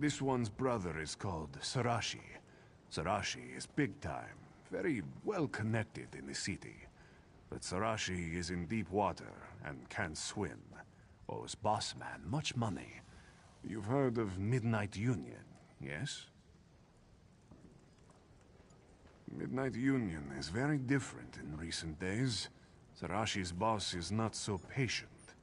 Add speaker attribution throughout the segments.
Speaker 1: This one's brother is called Sarashi. Sarashi is big time, very well connected in the city. But Sarashi is in deep water and can't swim. Owes boss man much money. You've heard of Midnight Union, yes? Midnight Union is very different in recent days. Sarashi's boss is not so patient.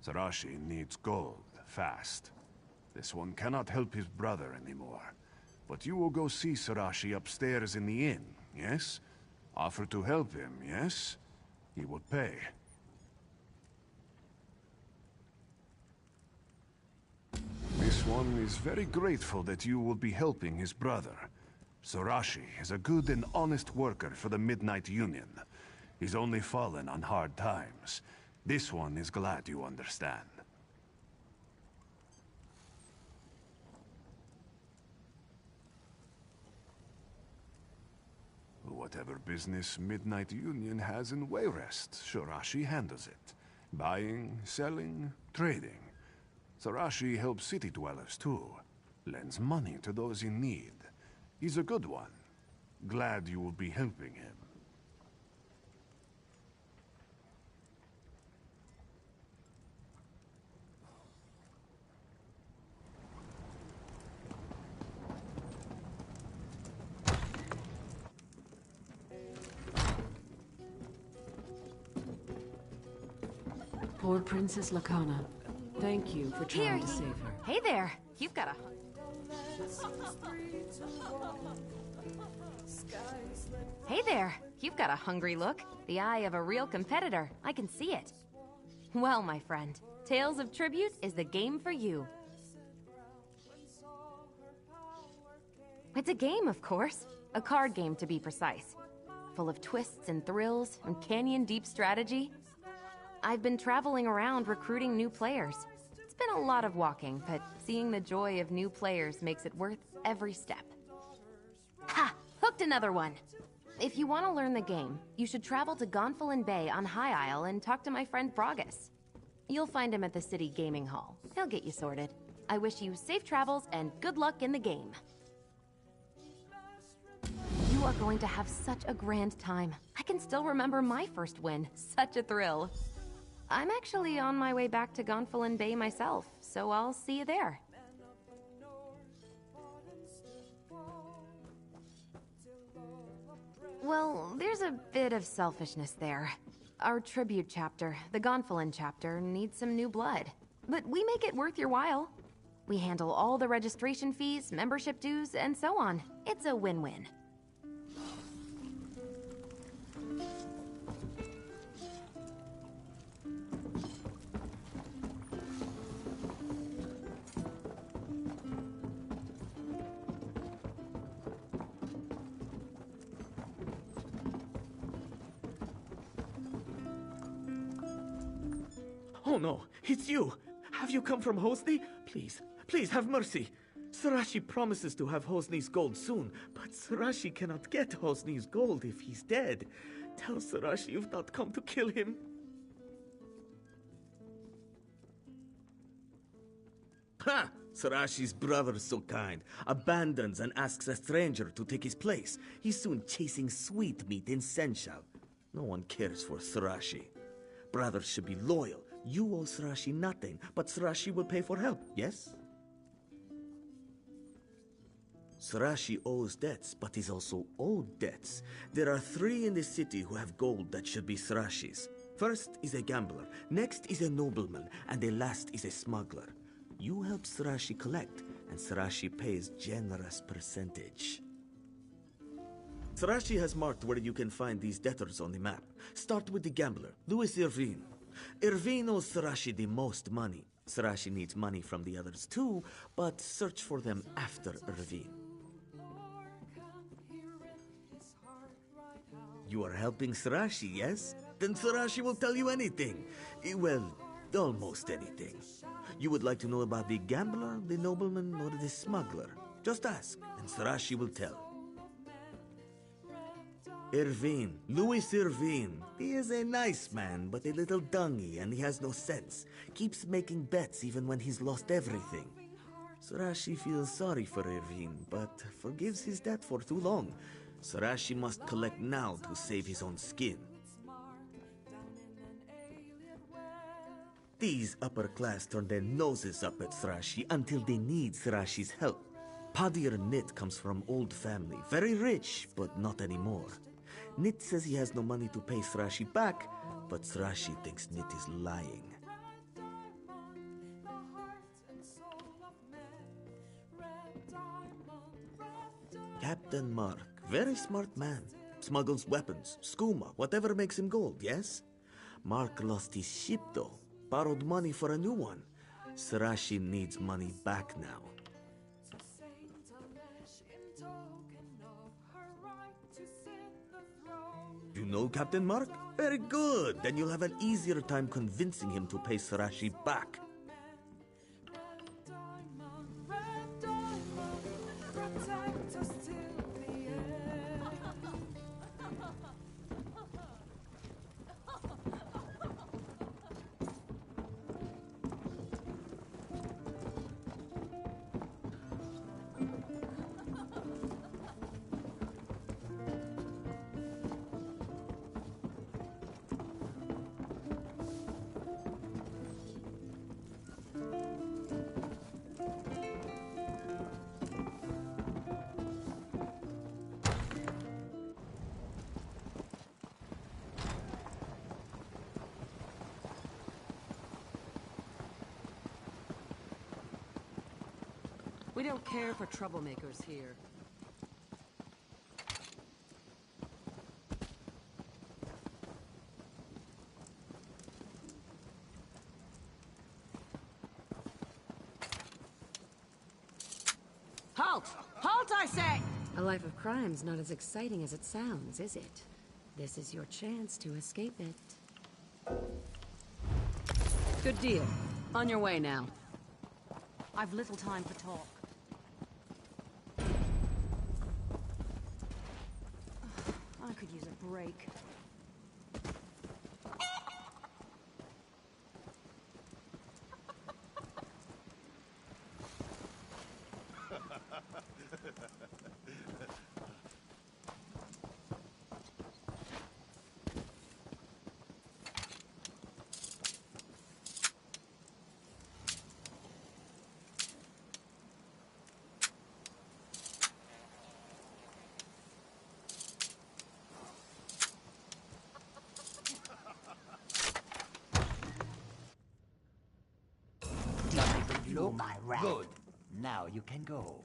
Speaker 1: Sarashi needs gold, fast. This one cannot help his brother anymore. But you will go see Sarashi upstairs in the inn, yes? Offer to help him, yes? He will pay. This one is very grateful that you will be helping his brother. Sarashi is a good and honest worker for the Midnight Union. He's only fallen on hard times. This one is glad you understand. Whatever business Midnight Union has in Wayrest, Sarashi handles it. Buying, selling, trading. Sarashi helps city dwellers too. Lends money to those in need. He's a good one. Glad you will be helping him.
Speaker 2: Poor Princess Lakana. Thank you for trying to save her.
Speaker 3: Hey there! You've got a... Hey there! You've got a hungry look. The eye of a real competitor. I can see it. Well, my friend, Tales of Tribute is the game for you. It's a game, of course. A card game, to be precise. Full of twists and thrills and canyon-deep strategy. I've been traveling around recruiting new players. It's been a lot of walking, but seeing the joy of new players makes it worth every step. Ha! Hooked another one! If you want to learn the game, you should travel to Gonfalon Bay on High Isle and talk to my friend Bragus. You'll find him at the City Gaming Hall. He'll get you sorted. I wish you safe travels and good luck in the game. You are going to have such a grand time. I can still remember my first win. Such a thrill. I'm actually on my way back to Gonfalon Bay myself, so I'll see you there. Well, there's a bit of selfishness there. Our tribute chapter, the Gonfalon chapter, needs some new blood. But we make it worth your while. We handle all the registration fees, membership dues, and so on. It's a win-win.
Speaker 4: Oh no, it's you! Have you come from Hosni? Please, please have mercy. Sarashi promises to have Hosni's gold soon, but Sarashi cannot get Hosni's gold if he's dead. Tell Sarashi you've not come to kill him. Ha! Sarashi's brother's so kind. Abandons and asks a stranger to take his place. He's soon chasing sweetmeat in Senshal. No one cares for Sarashi. Brothers should be loyal. You owe Sarashi nothing, but Sarashi will pay for help, yes? Sarashi owes debts, but he's also owed debts. There are 3 in the city who have gold that should be Sarashi's. First is a gambler, next is a nobleman, and the last is a smuggler. You help Sarashi collect, and Sarashi pays generous percentage. Sarashi has marked where you can find these debtors on the map. Start with the gambler, Louis Irvine. Irvine owes Sarashi the most money. Sarashi needs money from the others too, but search for them after Irvine. You are helping Sarashi, yes? Then Sarashi will tell you anything. Well, almost anything. You would like to know about the gambler, the nobleman, or the smuggler? Just ask, and Sarashi will tell. Irvine, Louis Irvine. He is a nice man, but a little dungy, and he has no sense. Keeps making bets even when he's lost everything. Sarashi feels sorry for Irvine, but forgives his debt for too long. Sarashi must collect now to save his own skin. These upper class turn their noses up at Sarashi until they need Sarashi's help. Padir Nit comes from old family, very rich, but not anymore. Nit says he has no money to pay Sarashi back, but Sarashi thinks Nit is lying. Captain Mark, very smart man. Smuggles weapons, skooma, whatever makes him gold, yes? Mark lost his ship though, borrowed money for a new one. Sarashi needs money back now. You know Captain Mark? Very good. Then you'll have an easier time convincing him to pay Sarashi back.
Speaker 2: We don't care for troublemakers here. Halt! Halt, I say! A life of crime's not as exciting as it sounds, is it? This is your chance to escape it. Good deal. On your way now.
Speaker 5: I've little time for talk. I could use a break.
Speaker 6: Look, my rat. Good. Now you can go.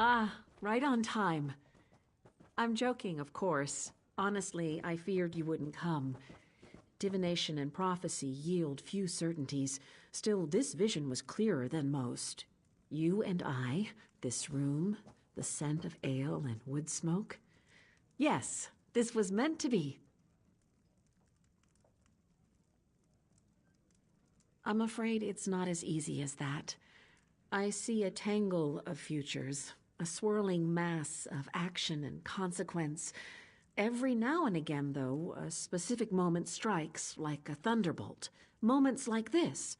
Speaker 2: Ah, right on time. I'm joking, of course. Honestly, I feared you wouldn't come. Divination and prophecy yield few certainties. Still, this vision was clearer than most. You and I, this room, the scent of ale and wood smoke. Yes, this was meant to be. I'm afraid it's not as easy as that. I see a tangle of futures, a swirling mass of action and consequence. Every now and again, though, a specific moment strikes like a thunderbolt. Moments like this.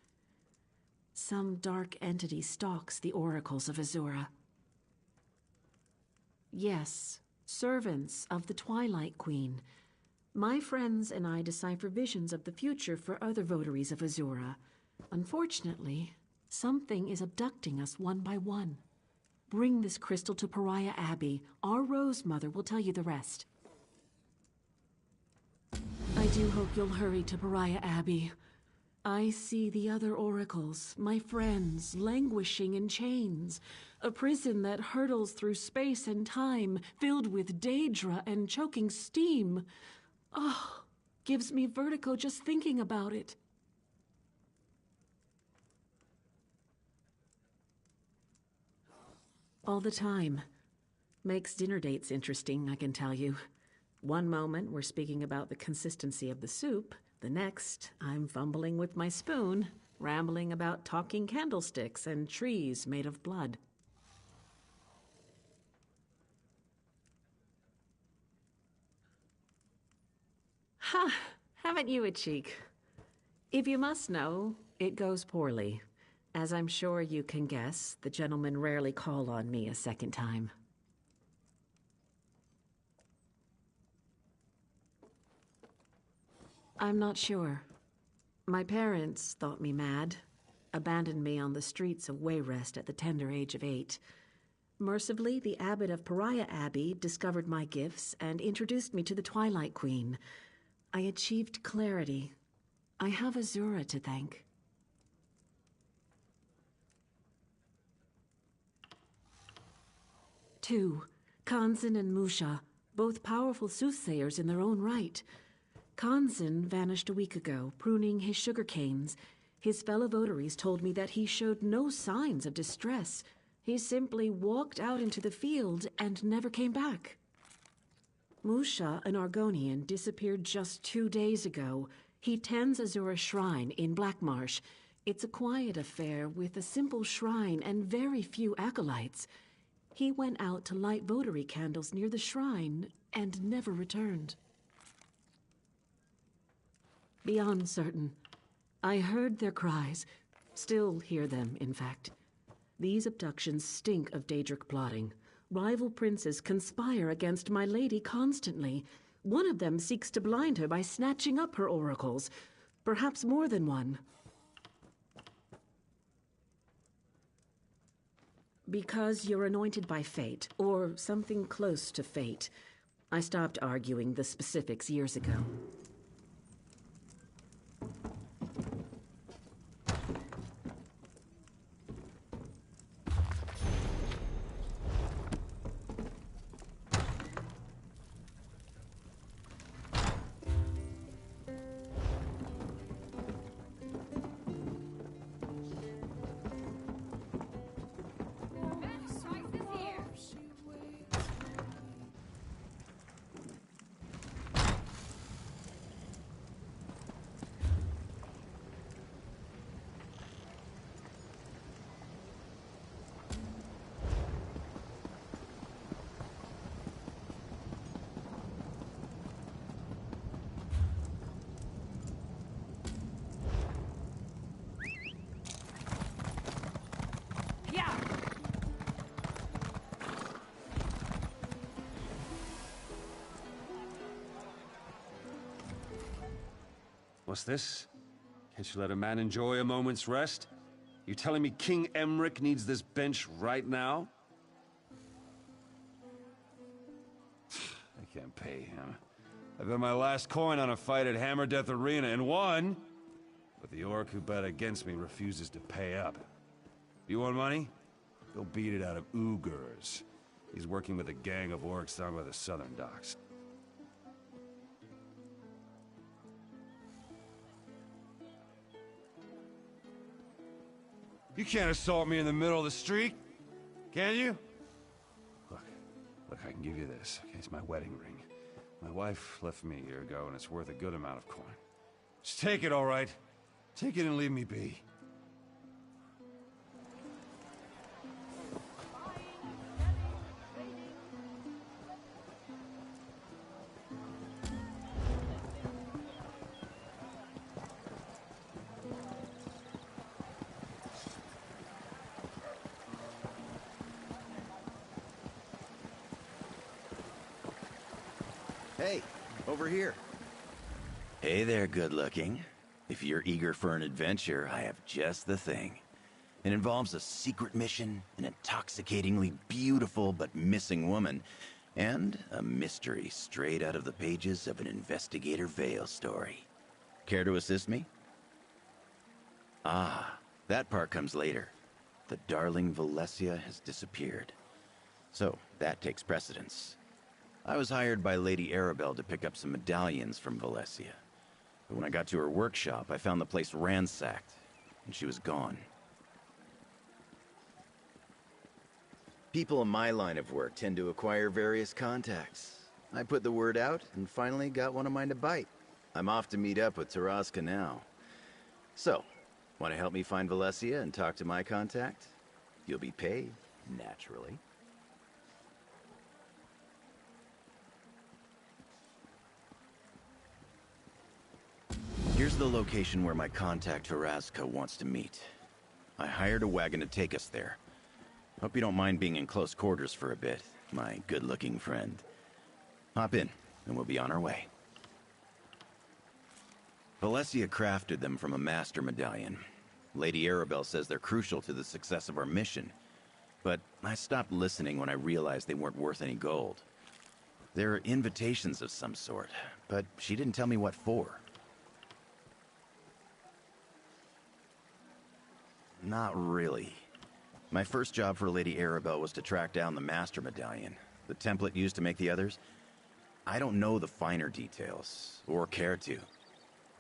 Speaker 2: Some dark entity stalks the oracles of Azura. Yes, servants of the Twilight Queen. My friends and I decipher visions of the future for other votaries of Azura. Unfortunately, something is abducting us one by one. Bring this crystal to Pariah Abbey. Our Rose Mother will tell you the rest. I do hope you'll hurry to Pariah Abbey. I see the other oracles, my friends, languishing in chains. A prison that hurtles through space and time, filled with daedra and choking steam. Oh, gives me vertigo just thinking about it. All the time. Makes dinner dates interesting, I can tell you. One moment we're speaking about the consistency of the soup. The next, I'm fumbling with my spoon, rambling about talking candlesticks and trees made of blood. Ha! Haven't you a cheek? If you must know, it goes poorly. As I'm sure you can guess, the gentlemen rarely call on me a second time. I'm not sure. My parents thought me mad, abandoned me on the streets of Wayrest at the tender age of 8. Mercifully, the abbot of Pariah Abbey discovered my gifts and introduced me to the Twilight Queen. I achieved clarity. I have Azura to thank. Two, Kanzan and Musha, both powerful soothsayers in their own right. Kanzan vanished a week ago, pruning his sugar canes. His fellow votaries told me that he showed no signs of distress. He simply walked out into the field and never came back. Musha, an Argonian, disappeared just 2 days ago. He tends Azura's shrine in Blackmarsh. It's a quiet affair with a simple shrine and very few acolytes. He went out to light votary candles near the shrine and never returned. Beyond certain. I heard their cries. Still hear them, in fact. These abductions stink of Daedric plotting. Rival princes conspire against my lady constantly. One of them seeks to blind her by snatching up her oracles. Perhaps more than one. Because you're anointed by fate, or something close to fate. I stopped arguing the specifics years ago.
Speaker 7: What's this? Can't you let a man enjoy a moment's rest? You telling me King Emmerich needs this bench right now? I can't pay him. I bet my last coin on a fight at Hammer Death Arena and won! But the orc who bet against me refuses to pay up. You want money? Go beat it out of Ugurs. He's working with a gang of orcs down by the southern docks. You can't assault me in the middle of the street, can you? Look, I can give you this. Okay, it's my wedding ring. My wife left me a year ago, and it's worth a good amount of coin. Just take it, all right? Take it and leave me be.
Speaker 8: Hey, over here. Hey there, good-looking. If you're eager for an adventure, I have just the thing. It involves a secret mission, an intoxicatingly beautiful but missing woman, and a mystery straight out of the pages of an Investigator Vale story. Care to assist me? Ah, that part comes later. The darling Valencia has disappeared. So, that takes precedence. I was hired by Lady Arabelle to pick up some medallions from Valencia. But when I got to her workshop, I found the place ransacked, and she was gone. People in my line of work tend to acquire various contacts. I put the word out and finally got one of mine to bite. I'm off to meet up with Taraska now. So, want to help me find Valencia and talk to my contact? You'll be paid, naturally. Here's the location where my contact Taraska wants to meet. I hired a wagon to take us there. Hope you don't mind being in close quarters for a bit, my good-looking friend. Hop in, and we'll be on our way. Valencia crafted them from a master medallion. Lady Arabelle says they're crucial to the success of our mission. But I stopped listening when I realized they weren't worth any gold. They're invitations of some sort, but she didn't tell me what for. Not really. My first job for Lady Arabelle was to track down the master medallion, the template used to make the others. I don't know the finer details, or care to.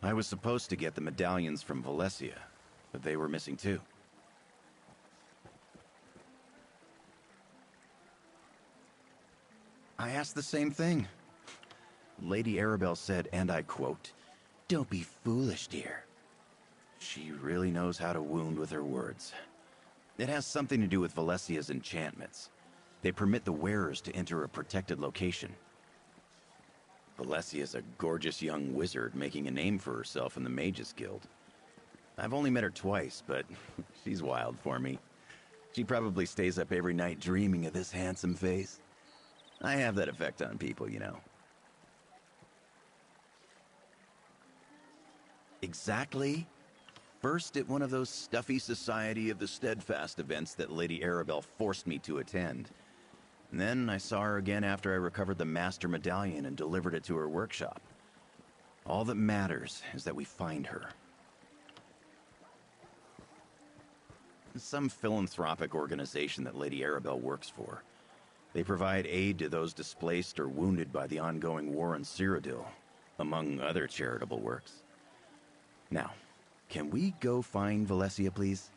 Speaker 8: I was supposed to get the medallions from Valencia, but they were missing too. I asked the same thing. Lady Arabelle said, and I quote, "Don't be foolish, dear." She really knows how to wound with her words. It has something to do with Valesia's enchantments. They permit the wearers to enter a protected location. Valesia's a gorgeous young wizard making a name for herself in the Mages Guild. I've only met her twice, but she's wild for me. She probably stays up every night dreaming of this handsome face. I have that effect on people, you know. Exactly. First at one of those stuffy Society of the Steadfast events that Lady Arabelle forced me to attend. And then I saw her again after I recovered the Master Medallion and delivered it to her workshop. All that matters is that we find her. Some philanthropic organization that Lady Arabelle works for. They provide aid to those displaced or wounded by the ongoing war in Cyrodiil, among other charitable works. Now, can we go find Valencia, please?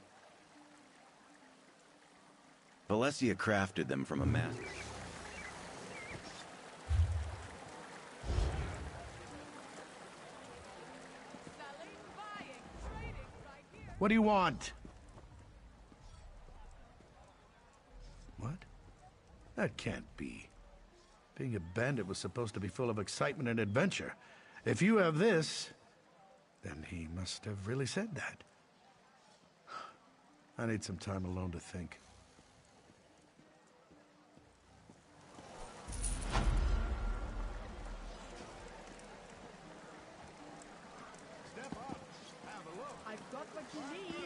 Speaker 8: Valencia crafted them from a master.
Speaker 9: What do you want? What? That can't be. Being a bandit was supposed to be full of excitement and adventure. If you have this, then he must have really said that. I need some time alone to think.
Speaker 10: I've got what you need.